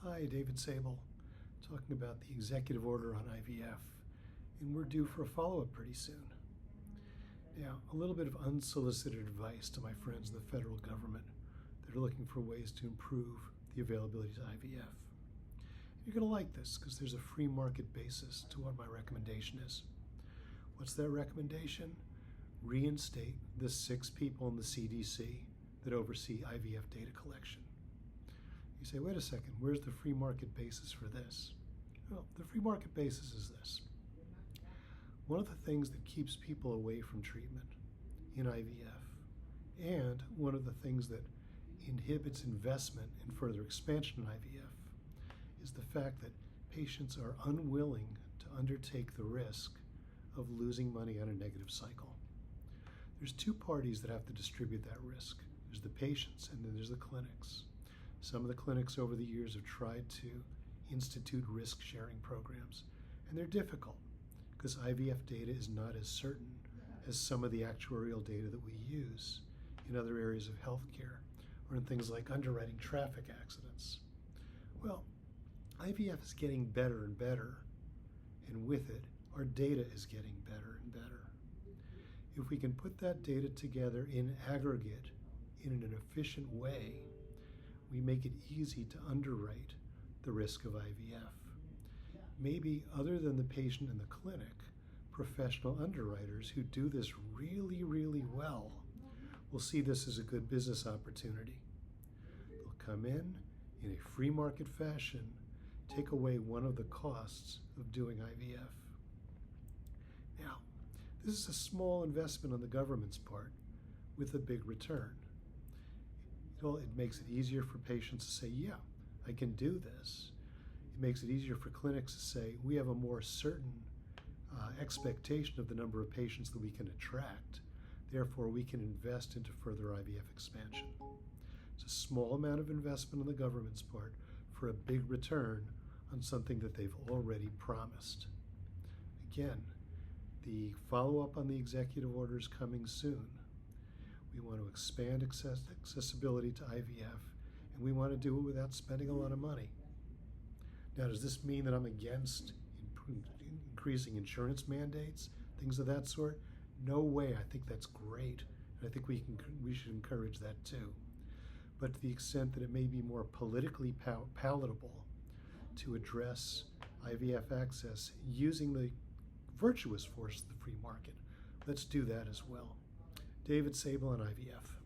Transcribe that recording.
Hi, David Sable, talking about the executive order on IVF, and we're due for a follow-up pretty soon. Now, a little bit of unsolicited advice to my friends in the federal government that are looking for ways to improve the availability to IVF. You're going to like this because there's a free market basis to what my recommendation is. What's that recommendation? Reinstate the 6 people in the CDC that oversee IVF data collection. You say, wait a second, where's the free market basis for this? Well, the free market basis is this. One of the things that keeps people away from treatment in IVF, and one of the things that inhibits investment in further expansion in IVF, is the fact that patients are unwilling to undertake the risk of losing money on a negative cycle. There's 2 parties that have to distribute that risk. There's the patients and then there's the clinics. Some of the clinics over the years have tried to institute risk-sharing programs, and they're difficult because IVF data is not as certain as some of the actuarial data that we use in other areas of healthcare or in things like underwriting traffic accidents. Well, IVF is getting better and better, and with it, our data is getting better and better. If we can put that data together in aggregate in an efficient way, we make it easy to underwrite the risk of IVF. Maybe other than the patient in the clinic, professional underwriters who do this really, really well will see this as a good business opportunity. They'll come in a free market fashion, take away one of the costs of doing IVF. Now, this is a small investment on the government's part with a big return. It makes it easier for patients to say, yeah, I can do this. It makes it easier for clinics to say, we have a more certain expectation of the number of patients that we can attract. Therefore, we can invest into further IVF expansion. It's a small amount of investment on the government's part for a big return on something that they've already promised. Again, the follow-up on the executive order is coming soon. We want to expand accessibility to IVF, and we want to do it without spending a lot of money. Now, does this mean that I'm against increasing insurance mandates, things of that sort? No way. I think that's great, and I think we should encourage that too. But to the extent that it may be more politically palatable to address IVF access using the virtuous force of the free market, let's do that as well. David Sable on IVF.